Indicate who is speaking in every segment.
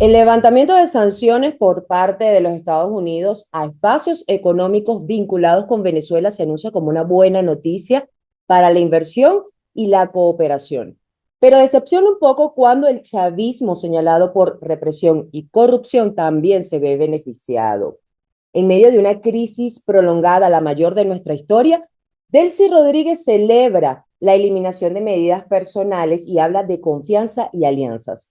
Speaker 1: El levantamiento de sanciones por parte de los Estados Unidos a espacios económicos vinculados con Venezuela se anuncia como una buena noticia para la inversión y la cooperación. Pero decepciona un poco cuando el chavismo señalado por represión y corrupción también se ve beneficiado. En medio de una crisis prolongada, la mayor de nuestra historia, Delcy Rodríguez celebra la eliminación de medidas personales y habla de confianza y alianzas.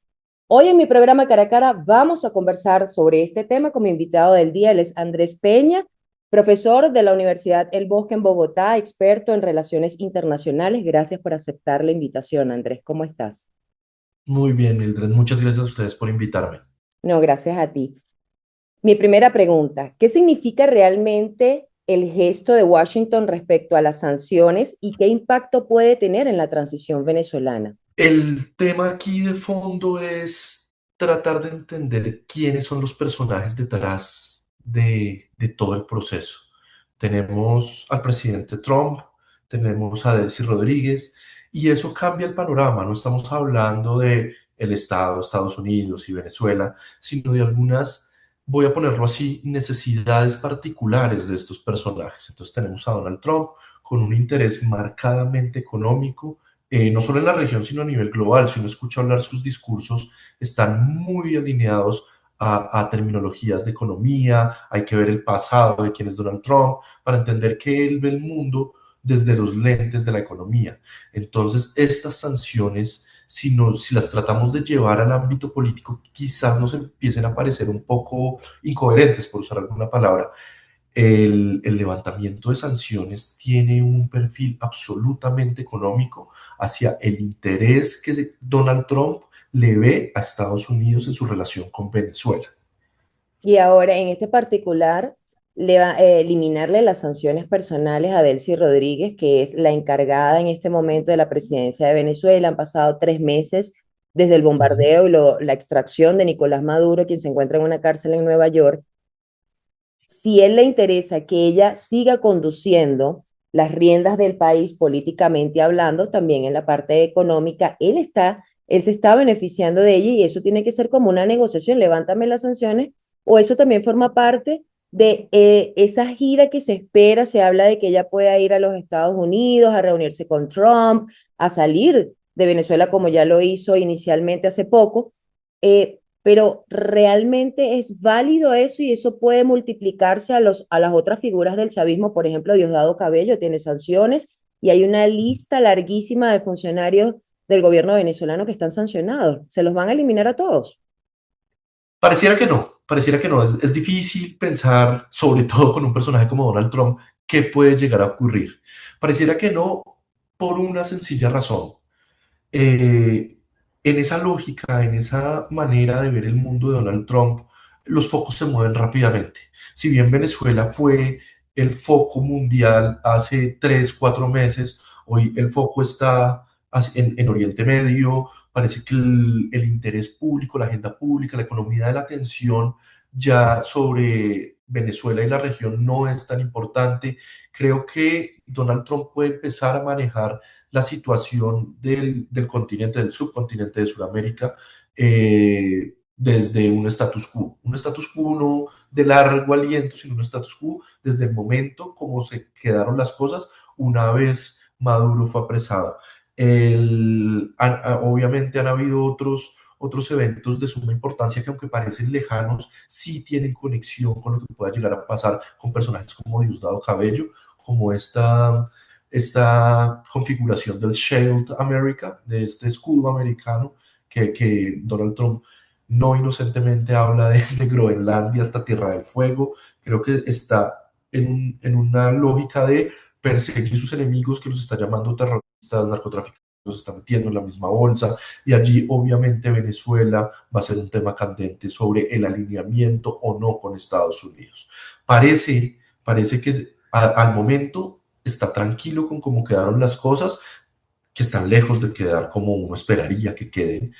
Speaker 1: Hoy en mi programa Cara a Cara vamos a conversar sobre este tema con mi invitado del día. Él es Andrés Peña, profesor de la Universidad El Bosque en Bogotá, experto en relaciones internacionales. Gracias por aceptar la invitación, Andrés. ¿Cómo estás?
Speaker 2: Muy bien, Mildred. Muchas gracias a ustedes por invitarme.
Speaker 1: No, gracias a ti. Mi primera pregunta, ¿qué significa realmente el gesto de Washington respecto a las sanciones y qué impacto puede tener en la transición venezolana?
Speaker 2: El tema aquí de fondo es tratar de entender quiénes son los personajes detrás de todo el proceso. Tenemos al presidente Trump, tenemos a Delcy Rodríguez, y eso cambia el panorama. No estamos hablando de el Estado, Estados Unidos y Venezuela, sino de algunas, voy a ponerlo así, necesidades particulares de estos personajes. Entonces tenemos a Donald Trump con un interés marcadamente económico, no solo en la región, sino a nivel global. Si uno escucha hablar sus discursos, están muy alineados a terminologías de economía. Hay que ver el pasado de quién es Donald Trump para entender que él ve el mundo desde los lentes de la economía. Entonces, estas sanciones, si las tratamos de llevar al ámbito político, quizás nos empiecen a parecer un poco incoherentes, por usar alguna palabra. El levantamiento de sanciones tiene un perfil absolutamente económico hacia el interés que Donald Trump le ve a Estados Unidos en su relación con Venezuela.
Speaker 1: Y ahora, en este particular, eliminarle las sanciones personales a Delcy Rodríguez, que es la encargada en este momento de la presidencia de Venezuela. Han pasado 3 meses desde el
Speaker 2: Ujú.
Speaker 1: bombardeo y la extracción de Nicolás Maduro, quien se encuentra en una cárcel en Nueva York. Si él le interesa que ella siga conduciendo las riendas del país políticamente hablando, también en la parte económica, él se está beneficiando de ella y eso tiene que ser como una negociación, levántame las sanciones, o eso también forma parte de esa gira que se espera, se habla de que ella pueda ir a los Estados Unidos a reunirse con Trump, a salir de Venezuela como ya lo hizo inicialmente hace poco, pero realmente es válido eso y eso puede multiplicarse a las otras figuras del chavismo. Por ejemplo, Diosdado Cabello tiene sanciones y hay una lista larguísima de funcionarios del gobierno venezolano que están sancionados. ¿Se los van a eliminar a todos?
Speaker 2: Pareciera que no, pareciera que no. Es difícil pensar, sobre todo con un personaje como Donald Trump, qué puede llegar a ocurrir. Pareciera que no por una sencilla razón. eh, en esa lógica, en esa manera de ver el mundo de Donald Trump, los focos se mueven rápidamente. Si bien Venezuela fue el foco mundial hace 3, 4 meses, hoy el foco está en Oriente Medio. Parece que el interés público, la agenda pública, la economía de la atención ya sobre Venezuela y la región no es tan importante. Creo que Donald Trump puede empezar a manejar la situación del continente, del subcontinente de Sudamérica, desde un status quo no de largo aliento, sino un status quo desde el momento como se quedaron las cosas una vez Maduro fue apresado. Obviamente han habido otros eventos de suma importancia que aunque parecen lejanos, sí tienen conexión con lo que pueda llegar a pasar con personajes como Diosdado Cabello, como esta configuración del Shield America, de este escudo americano que Donald Trump no inocentemente habla de Groenlandia hasta Tierra del Fuego. Creo que está en una lógica de perseguir sus enemigos, que los está llamando terroristas, narcotraficantes, los está metiendo en la misma bolsa, y allí obviamente Venezuela va a ser un tema candente sobre el alineamiento o no con Estados Unidos. Parece que al momento está tranquilo con cómo quedaron las cosas, que están lejos de quedar como uno esperaría que queden.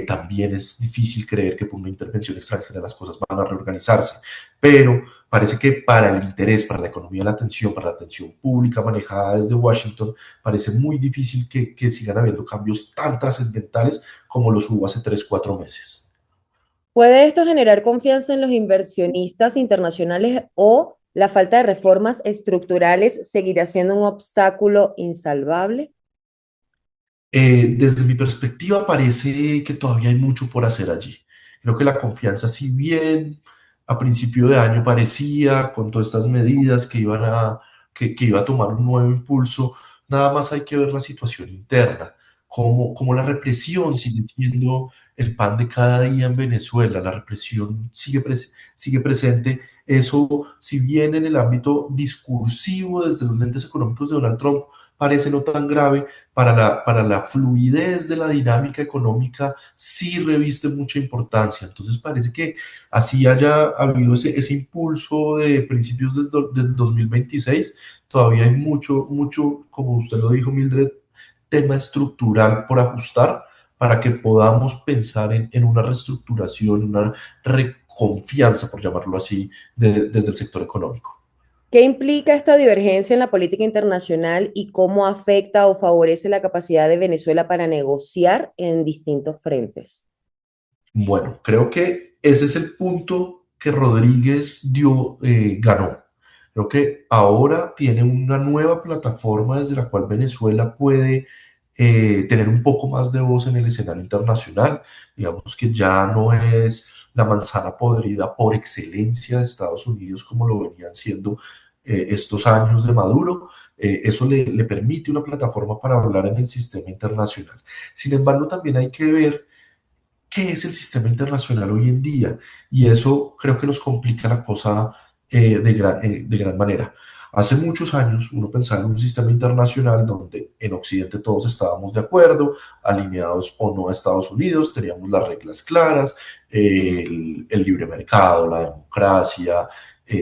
Speaker 2: También es difícil creer que por una intervención extranjera las cosas van a reorganizarse, pero parece que para el interés, para la economía de la atención, para la atención pública manejada desde Washington, parece muy difícil que sigan habiendo cambios tan trascendentales como los hubo hace 3, 4 meses.
Speaker 1: ¿Puede esto generar confianza en los inversionistas internacionales o la falta de reformas estructurales seguirá siendo un obstáculo insalvable?
Speaker 2: Desde mi perspectiva, parece que todavía hay mucho por hacer allí. Creo que la confianza, si bien a principio de año parecía, con todas estas medidas que iba a tomar un nuevo impulso, nada más hay que ver la situación interna, cómo la represión sigue siendo el pan de cada día en Venezuela, la represión sigue presente. Eso, si bien en el ámbito discursivo, desde los lentes económicos de Donald Trump, parece no tan grave, para la fluidez de la dinámica económica sí reviste mucha importancia. Entonces parece que así haya habido ese impulso de principios del 2026, todavía hay mucho, como usted lo dijo, Mildred, tema estructural por ajustar para que podamos pensar en una reestructuración, una reconfianza, por llamarlo así, desde el sector económico.
Speaker 1: ¿Qué implica esta divergencia en la política internacional y cómo afecta o favorece la capacidad de Venezuela para negociar en distintos frentes?
Speaker 2: Bueno, creo que ese es el punto que ganó. Creo que ahora tiene una nueva plataforma desde la cual Venezuela puede tener un poco más de voz en el escenario internacional. Digamos que ya no es la manzana podrida por excelencia de Estados Unidos como lo venían siendo estos años de Maduro. Eso le permite una plataforma para hablar en el sistema internacional. Sin embargo, también hay que ver qué es el sistema internacional hoy en día. Y eso creo que nos complica la cosa de gran manera. Hace muchos años uno pensaba en un sistema internacional donde en Occidente todos estábamos de acuerdo, alineados o no a Estados Unidos, teníamos las reglas claras, el libre mercado, la democracia,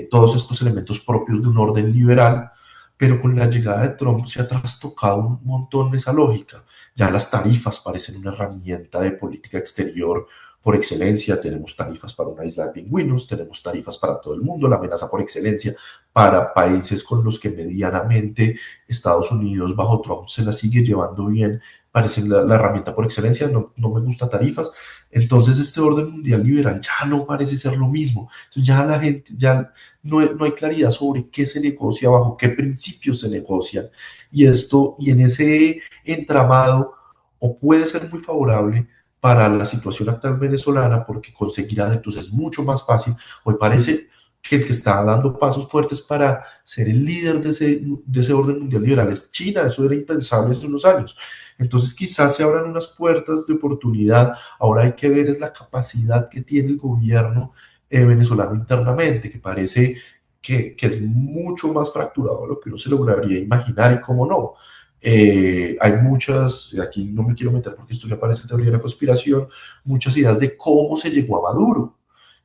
Speaker 2: todos estos elementos propios de un orden liberal, pero con la llegada de Trump se ha trastocado un montón esa lógica. Ya las tarifas parecen una herramienta de política exterior por excelencia. Tenemos tarifas para una isla de pingüinos, tenemos tarifas para todo el mundo, la amenaza por excelencia para países con los que medianamente Estados Unidos bajo Trump se la sigue llevando bien, parece la herramienta por excelencia, no me gusta tarifas. Entonces este orden mundial liberal ya no parece ser lo mismo. Entonces ya la gente, ya no hay claridad sobre qué se negocia, bajo qué principios se negocian. Y en ese entramado o puede ser muy favorable para la situación actual venezolana porque conseguir adeptos es mucho más fácil. Hoy parece que el que está dando pasos fuertes para ser el líder de ese orden mundial liberal es China. Eso era impensable hace unos años. Entonces quizás se abran unas puertas de oportunidad. Ahora hay que ver es la capacidad que tiene el gobierno venezolano internamente, que parece que es mucho más fracturado de lo que uno se lograría imaginar y cómo no. Hay muchas, aquí no me quiero meter porque esto ya parece teoría de la conspiración, muchas ideas de cómo se llegó a Maduro.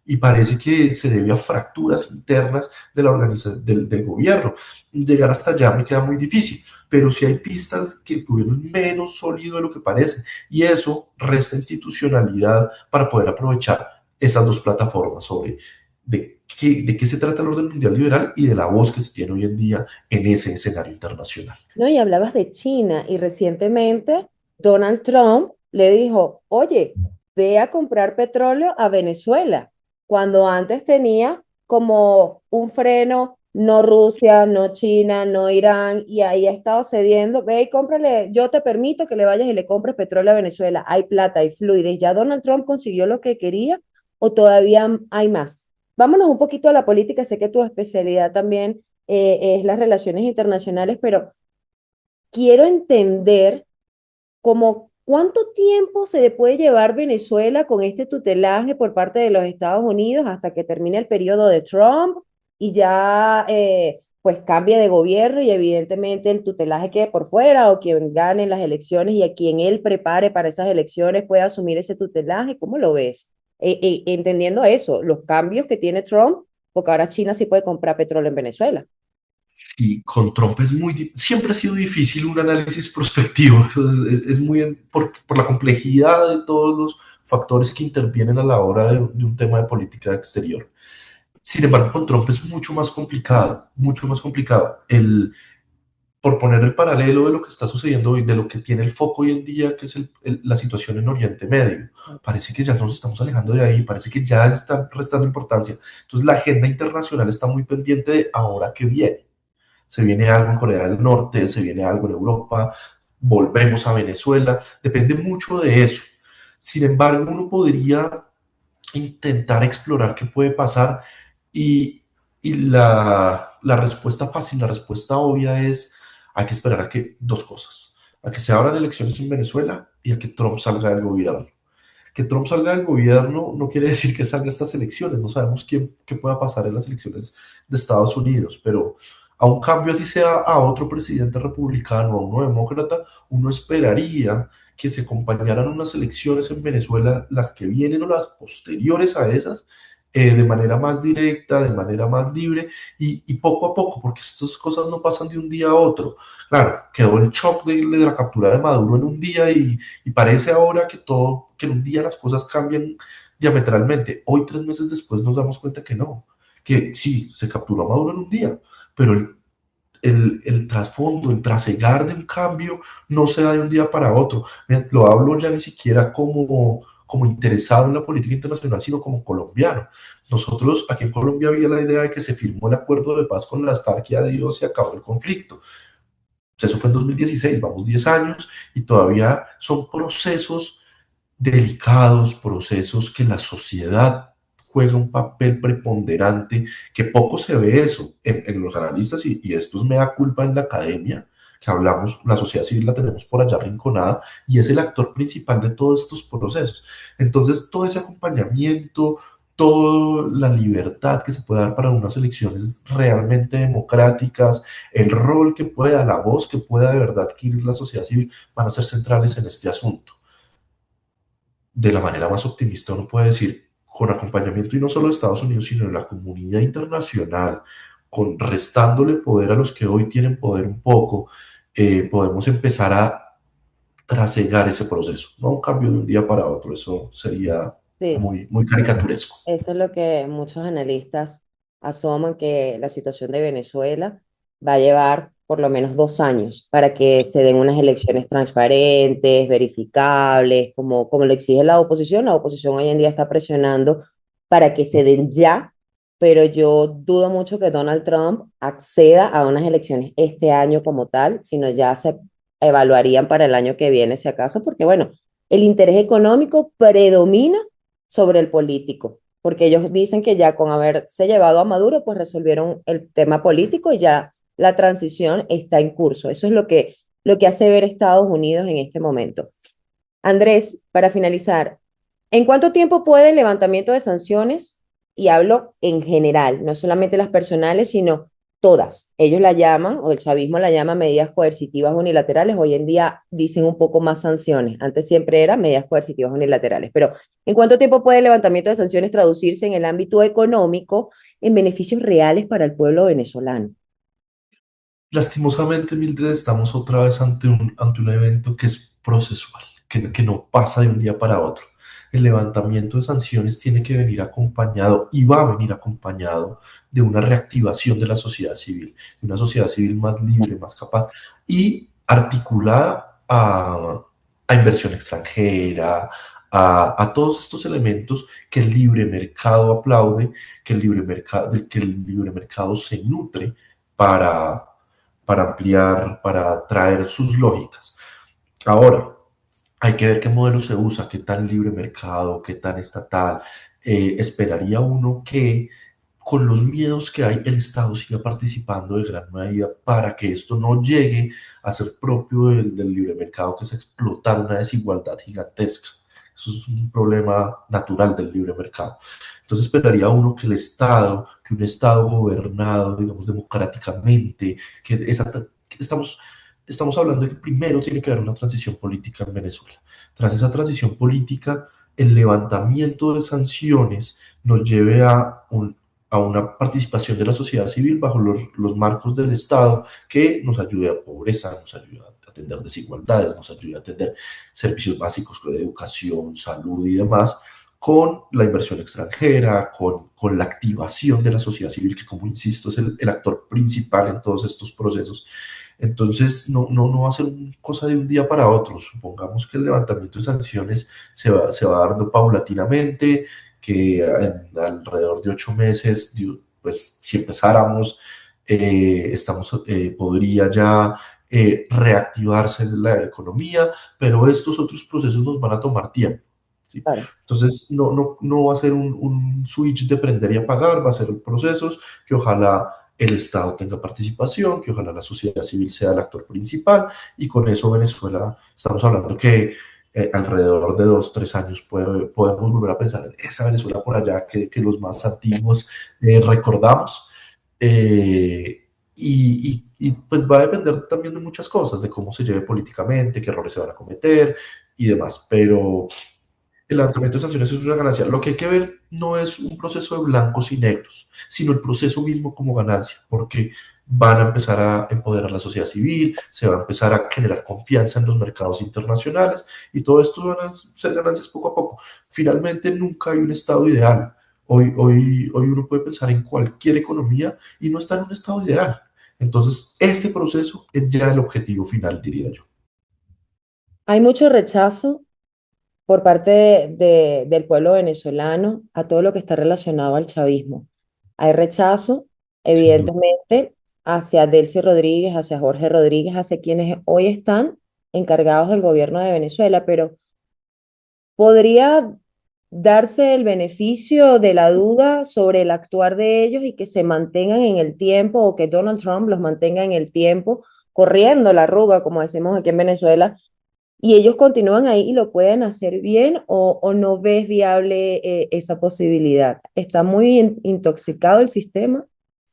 Speaker 2: Y parece que se debe a fracturas internas de la organización del gobierno. Llegar hasta allá me queda muy difícil, pero sí hay pistas que el gobierno es menos sólido de lo que parece. Y eso resta institucionalidad para poder aprovechar esas dos plataformas sobre de qué se trata el orden mundial liberal y de la voz que se tiene hoy en día en ese escenario internacional.
Speaker 1: No, y hablabas de China y recientemente Donald Trump le dijo, oye, ve a comprar petróleo a Venezuela, cuando antes tenía como un freno, no Rusia, no China, no Irán, y ahí ha estado cediendo, ve y cómprale, yo te permito que le vayas y le compres petróleo a Venezuela, hay plata, hay fluidez, ¿ya Donald Trump consiguió lo que quería o todavía hay más? Vámonos un poquito a la política, sé que tu especialidad también es las relaciones internacionales, pero quiero entender como cuánto tiempo se le puede llevar Venezuela con este tutelaje por parte de los Estados Unidos hasta que termine el periodo de Trump y ya pues cambie de gobierno y evidentemente el tutelaje quede por fuera o quien gane las elecciones y a quien él prepare para esas elecciones pueda asumir ese tutelaje. ¿Cómo lo ves? Entendiendo eso, los cambios que tiene Trump, porque ahora China sí puede comprar petróleo en Venezuela.
Speaker 2: Y con Trump es siempre ha sido difícil un análisis prospectivo. Eso es por la complejidad de todos los factores que intervienen a la hora de un tema de política exterior. Sin embargo, con Trump es mucho más complicado, mucho más complicado. por poner el paralelo de lo que está sucediendo hoy, de lo que tiene el foco hoy en día, que es la situación en Oriente Medio. Parece que ya nos estamos alejando de ahí, parece que ya está restando importancia. Entonces la agenda internacional está muy pendiente de ahora que viene. Se viene algo en Corea del Norte, se viene algo en Europa, volvemos a Venezuela, depende mucho de eso. Sin embargo, uno podría intentar explorar qué puede pasar y, y la respuesta fácil, la respuesta obvia es hay que esperar a que dos cosas, a que se abran elecciones en Venezuela y a que Trump salga del gobierno. Que Trump salga del gobierno no quiere decir que salga estas elecciones, no sabemos qué pueda pasar en las elecciones de Estados Unidos, pero a un cambio así sea a otro presidente republicano, a uno demócrata, uno esperaría que se acompañaran unas elecciones en Venezuela, las que vienen o las posteriores a esas, de manera más directa, de manera más libre y poco a poco, porque estas cosas no pasan de un día a otro. Claro, quedó el shock de la captura de Maduro en un día y parece ahora que todo, que en un día las cosas cambian diametralmente. Hoy, 3 meses después, nos damos cuenta que no, que sí, se capturó a Maduro en un día, pero el trasfondo, el trasegar de un cambio no se da de un día para otro. Lo hablo ya ni siquiera como interesado en la política internacional, sino como colombiano. Nosotros, aquí en Colombia había la idea de que se firmó el acuerdo de paz con las FARC y adiós, se acabó el conflicto. Eso fue en 2016, vamos 10 años y todavía son procesos delicados, procesos que la sociedad juega un papel preponderante, que poco se ve eso en los analistas y esto es mea culpa en la academia, que hablamos, la sociedad civil la tenemos por allá arrinconada y es el actor principal de todos estos procesos. Entonces, todo ese acompañamiento, toda la libertad que se puede dar para unas elecciones realmente democráticas, el rol que pueda, la voz que pueda de verdad adquirir la sociedad civil, van a ser centrales en este asunto. De la manera más optimista uno puede decir, con acompañamiento y no solo de Estados Unidos, sino de la comunidad internacional, con restándole poder a los que hoy tienen poder un poco, podemos empezar a trasegar ese proceso, no un cambio de un día para otro, eso sería
Speaker 1: Sí,
Speaker 2: muy caricaturesco.
Speaker 1: eso es lo que muchos analistas asoman que la situación de Venezuela va a llevar por lo menos 2 años para que se den unas elecciones transparentes, verificables, como lo exige la oposición. La oposición hoy en día está presionando para que se den ya, pero yo dudo mucho que Donald Trump acceda a unas elecciones este año como tal, sino ya se evaluarían para el año que viene, si acaso, porque bueno, el interés económico predomina sobre el político, porque ellos dicen que ya con haberse llevado a Maduro, pues resolvieron el tema político y ya la transición está en curso. Eso es lo que hace ver Estados Unidos en este momento. Andrés, para finalizar, ¿en cuánto tiempo puede el levantamiento de sanciones? Y hablo en general, no solamente las personales, sino todas. Ellos la llaman, o el chavismo la llama medidas coercitivas unilaterales. Hoy en día dicen un poco más sanciones. Antes siempre era medidas coercitivas unilaterales. Pero ¿en cuánto tiempo puede el levantamiento de sanciones traducirse en el ámbito económico en beneficios reales para el pueblo venezolano?
Speaker 2: Lastimosamente, Mildred, estamos otra vez ante un evento que es procesual, que no pasa de un día para otro. El levantamiento de sanciones tiene que venir acompañado y va a venir acompañado de una reactivación de la sociedad civil, de una sociedad civil más libre, más capaz y articulada a inversión extranjera, a todos estos elementos que el libre mercado aplaude, que el libre mercado se nutre para ampliar, para traer sus lógicas. Ahora, hay que ver qué modelo se usa, qué tan libre mercado, qué tan estatal. Esperaría uno que con los miedos que hay, el Estado siga participando de gran medida para que esto no llegue a ser propio del libre mercado, que es explotar una desigualdad gigantesca. Eso es un problema natural del libre mercado. Entonces esperaría uno que un Estado gobernado, digamos, democráticamente, estamos, estamos hablando de que primero tiene que haber una transición política en Venezuela. Tras esa transición política, el levantamiento de sanciones nos lleve a una participación de la sociedad civil bajo los marcos del Estado que nos ayude a pobreza, nos ayude a atender desigualdades, nos ayude a atender servicios básicos de educación, salud y demás, con la inversión extranjera, con la activación de la sociedad civil, que como insisto es el actor principal en todos estos procesos. Entonces, no va a ser una cosa de un día para otro. Supongamos que el levantamiento de sanciones se va dando paulatinamente, que en alrededor de 8 meses, pues si empezáramos, podría ya reactivarse la economía, pero estos otros procesos nos van a tomar tiempo. ¿Sí?
Speaker 1: Claro.
Speaker 2: Entonces, no va a ser un switch de prender y apagar, va a ser procesos que ojalá el Estado tenga participación, que ojalá la sociedad civil sea el actor principal, y con eso Venezuela, estamos hablando que alrededor de 2, 3 años podemos volver a pensar en esa Venezuela por allá que los más antiguos recordamos. Pues va a depender también de muchas cosas, de cómo se lleve políticamente, qué errores se van a cometer y demás, pero el levantamiento de sanciones es una ganancia. Lo que hay que ver no es un proceso de blancos y negros, sino el proceso mismo como ganancia, porque van a empezar a empoderar la sociedad civil, se va a empezar a generar confianza en los mercados internacionales y todo esto van a ser ganancias poco a poco. Finalmente, nunca hay un estado ideal. Hoy uno puede pensar en cualquier economía y no está en un estado ideal. Entonces, este proceso es ya el objetivo final, diría yo.
Speaker 1: Hay mucho rechazo por parte del pueblo venezolano a todo lo que está relacionado al chavismo. Hay rechazo,
Speaker 2: Sin duda.
Speaker 1: evidentemente, hacia Delcy Rodríguez, hacia Jorge Rodríguez, hacia quienes hoy están encargados del gobierno de Venezuela, pero podría darse el beneficio de la duda sobre el actuar de ellos y que se mantengan en el tiempo o que Donald Trump los mantenga en el tiempo, corriendo la arruga, como decimos aquí en Venezuela, y ellos continúan ahí y lo pueden hacer bien o no ves viable esa posibilidad. Está muy intoxicado el sistema.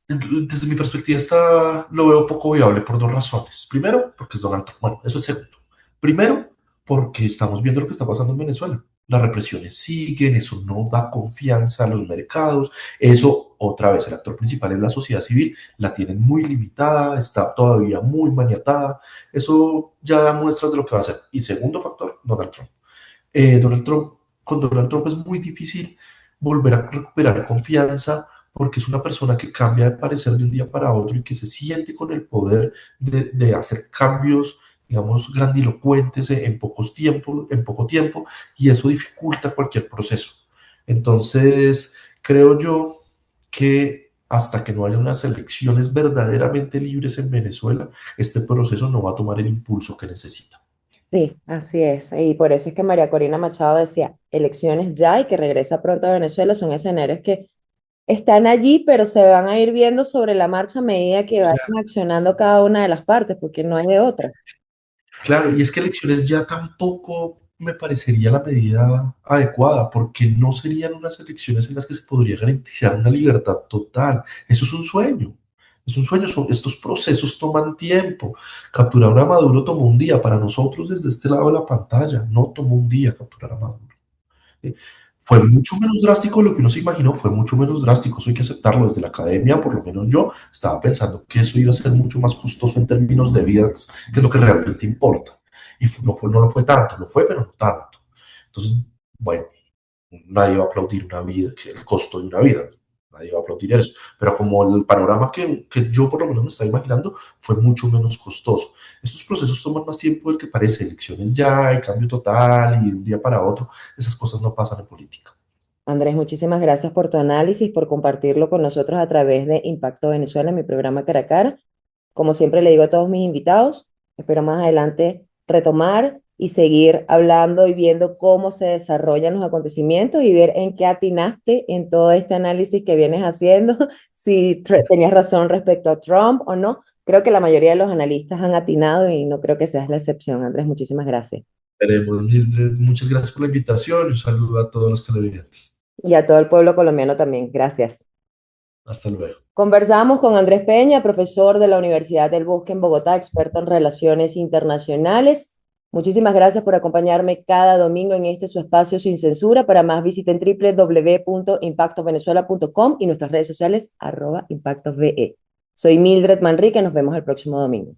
Speaker 2: Desde mi perspectiva lo veo poco viable por 2 razones. Primero, porque es Donald Trump. Bueno, eso es segundo. Primero, porque estamos viendo lo que está pasando en Venezuela. Las represiones siguen, eso no da confianza a los mercados. Eso, otra vez, el actor principal es la sociedad civil, la tienen muy limitada, está todavía muy maniatada. Eso ya da muestras de lo que va a hacer. Y segundo factor, Donald Trump. Con Donald Trump es muy difícil volver a recuperar confianza porque es una persona que cambia de parecer de un día para otro y que se siente con el poder de hacer cambios, digamos, grandilocuentes en poco tiempo, y eso dificulta cualquier proceso. Entonces, creo yo que hasta que no haya unas elecciones verdaderamente libres en Venezuela, este proceso no va a tomar el impulso que necesita.
Speaker 1: Sí, así es. Y por eso es que María Corina Machado decía, elecciones ya y que regresa pronto a Venezuela son escenarios que están allí, pero se van a ir viendo sobre la marcha a medida que vayan accionando cada una de las partes, porque no hay de otra.
Speaker 2: Claro, y es que elecciones ya tampoco me parecería la medida adecuada, porque no serían unas elecciones en las que se podría garantizar una libertad total. Eso es un sueño. Es un sueño. Estos procesos toman tiempo. Capturar a Maduro tomó un día. Para nosotros, desde este lado de la pantalla, no tomó un día capturar a Maduro. ¿Sí? Fue mucho menos drástico de lo que uno se imaginó, fue mucho menos drástico, eso hay que aceptarlo. Desde la academia, por lo menos yo, estaba pensando que eso iba a ser mucho más costoso en términos de vidas, que es lo que realmente importa. Y no lo fue tanto, lo fue, pero no tanto. Entonces, bueno, nadie va a aplaudir una vida, que el costo de una vida, nadie va a aplaudir eso. Pero como el panorama que yo por lo menos me estaba imaginando fue mucho menos costoso. Estos procesos toman más tiempo del que parece, elecciones ya, el cambio total y de un día para otro, esas cosas no pasan en política.
Speaker 1: Andrés, muchísimas gracias por tu análisis, por compartirlo con nosotros a través de Impacto Venezuela, mi programa Cara a Cara. Como siempre le digo a todos mis invitados, espero más adelante retomar y seguir hablando y viendo cómo se desarrollan los acontecimientos y ver en qué atinaste en todo este análisis que vienes haciendo, si tenías razón respecto a Trump o no. Creo que la mayoría de los analistas han atinado y no creo que seas la excepción. Andrés, muchísimas gracias.
Speaker 2: Veremos, Mildred. Muchas gracias por la invitación y un saludo a todos los televidentes.
Speaker 1: Y a todo el pueblo colombiano también. Gracias.
Speaker 2: Hasta luego.
Speaker 1: Conversamos con Andrés Peña, profesor de la Universidad del Bosque en Bogotá, experto en relaciones internacionales. Muchísimas gracias por acompañarme cada domingo en este su espacio sin censura. Para más visiten www.impactovenezuela.com y nuestras redes sociales @impactove. Soy Mildred Manrique, nos vemos el próximo domingo.